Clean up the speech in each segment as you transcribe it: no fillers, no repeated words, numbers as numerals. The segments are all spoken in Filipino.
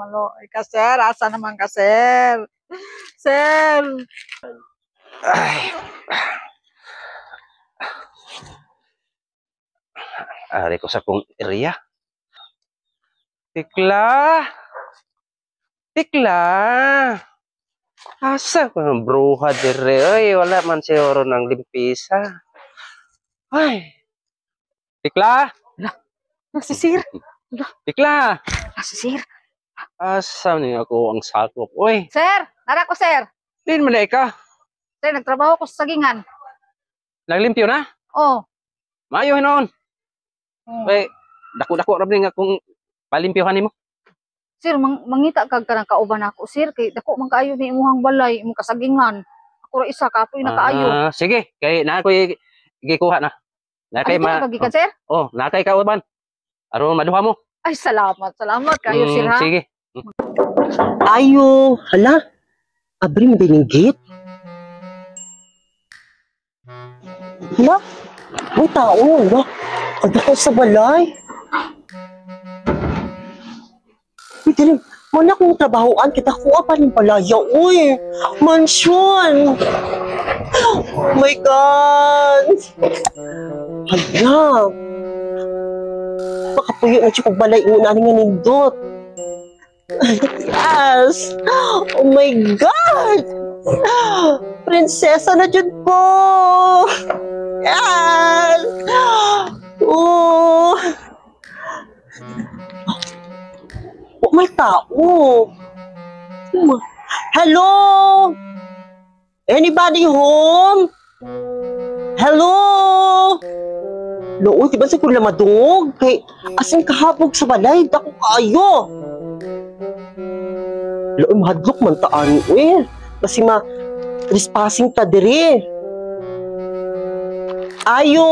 Maloy ka, sir. Asa naman ka, sir? Sir. Ay. Ari ko sa kong area. Tikla. Tikla. Asa ko ng bruha dire? Ay, wala man siguro ng limpisa. Ay. Tikla. Si sir. Tikla. Si sir. Asa niyo ako ang sakop? Uy. Sir, nara ko, sir. Din man ka. Sir, nagtrabaho ko sa sagingan. Naglimpyo na? Oh. Maayo noon. Oh. Dako-dako ra nga kung palimpyohan nimo. Sir, mangita kag kanang kauban ako, sir, kay dako man kaayo ni imong balay, imong kasagingan. Ako ra isa kapoy na kaayo. Sige, kay na ko gikuha na. Na kay Pagikan, sir? Oh, na kay kauban. Aron maduha mo. Ay, salamat kayo, sir, ha? Sige. Ayo, hala. Abri mo din yung gate. Hala, may tao, hala. Kada ko sa balay. Wait, rin. Mana kong trabahoan, kita ko pa ng palaya. Uy, mansyon. Oh my God. Hala. Makapuyo na siya balay mo na nga nindot. Yes! Oh my God! Prinsesa na dyan po! Yes! Oh! Oh, may tao! Hello? Anybody home? Hello? Loo, di ba sa kula madungog? Kay asing kahabog sa balay, dako kayo! Loo, mahadlok man taan, eh. Kasi trespassing ta diri. Ayo!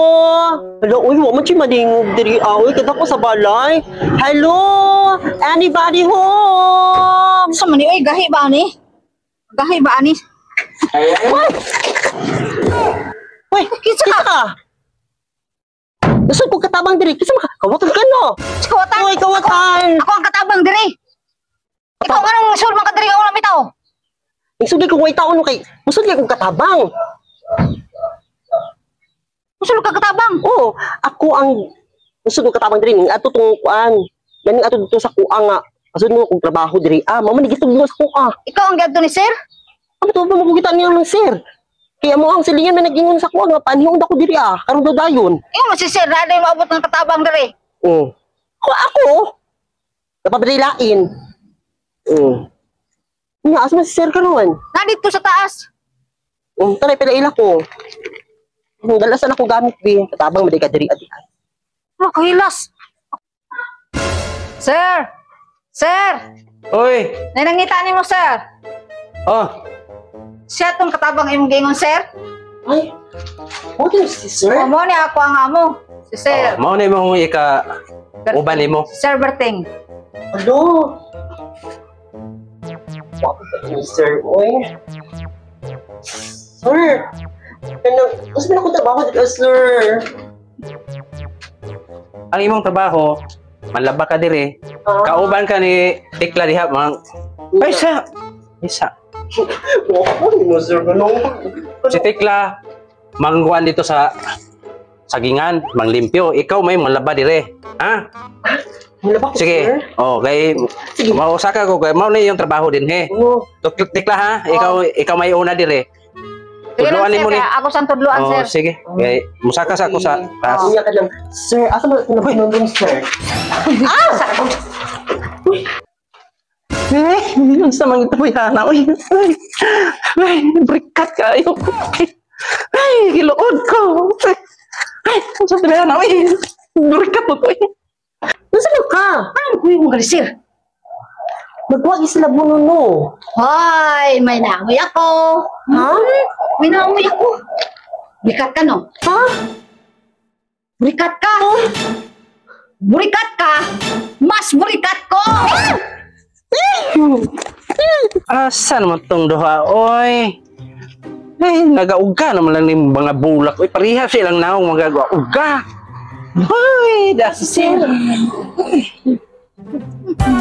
Hello, uy, mo man siya madingog diri. Uy, kada ko sa balay. Hello! Anybody home? Sa man ni, uy, gahi ba ani? Gahi ba ani? Uy, kitsa ka! Gusto ko katabang diri. Kitsa kawatan ka no? Kawatan? Uy, kawatan! Ako ang katabang diri. Ikaw anong sul man ka diri ako bitaw? Isugay ko way taon kay. Musud kay kong katabang. Sul ka katabang? Oo, ako ang musud kong katabang diri ning ato tong kuan. Ganing ato dito sa kuang nga. Asud mo kong trabaho diri. Mama ni gituglo sa kuang. Ikaw ang gadto ni sir? Ano to ba mo kita niya ng sir? Kaya mo ang silingan na nagingon sa kuang nga panihong dako diri karon daw dayon. Imo man si sir na day maabot ng katabang diri. Oo. Ako. Napabarilain. Oo. Nga, asa man si sir karon? Nandito sa taas. Tanay pala ila ko. Dalasan ako gamit bi. Katabang maday ka diri adihan. Makahilas. Sir! Sir! Oy. Nanangita ni mo, sir. Oh. Siya tong katabang imong gingon, sir. Ay. What is this, sir? Mo ni ako ang amo. Si sir. Mao na mo ika uban nimo. Si Sir Berting. Hello. What is this, sir? Oy. Sir. Mas may akong trabaho dito, sir. Ang imong trabaho, manlaba ka dire. Kauban ka ni Tikla diha mang. Ay sa. Isa. Oo, mo, sir. Si Tikla mangguan dito sa sagingan, manglimpyo. Ikaw may manlaba dire. Ha? Malaba ko, Sige. sir. Oh, kay mausaka ko kay mao na yung trabaho din he. Oo. Tikla ha, ikaw may una dire. Sige lang, Tudloan sir. mo ni. Kaya ako sang tudloan, Oh, sir. sige. Kay musaka sa ako sa taas. Unya ka lang. Sir, asa mo ito na pinundong, sir? Ang samang ito po yan. Ay, brikat kayo. Ay, gilood ko. Ay, ang sabi na yan. Ay, brikat po ko. Nasaan ka? Ano ko yung gali, sir? Magwagi sila buno, no? Hoy, may naamoy ako. Ha? May naamoy ako. Burikat ka, no? Ha? Burikat ka! Burikat ka! Mas burikat ko! Asa naman tong duha, oy? Ay, nagauga naman lang yung mga bulak. Oy, pariha silang naong magagauga. Ay, that's it.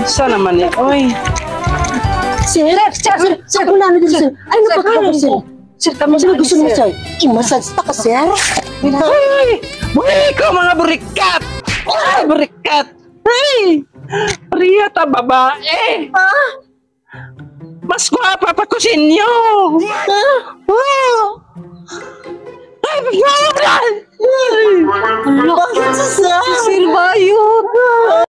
Sana naman eh. Oy. Sir, sir, wala na din, sir. Ay, napakala, sir. Sir, kami Sino gusto mo, sir? I-massage ta ka, sir? Ay! Buhay ko mga burikat! Ay, burikat! Ay! Priya ta babae! Mas gwapa pa ko sa inyo! Ay, bigyan! Bakit, sir? Sir Bayo.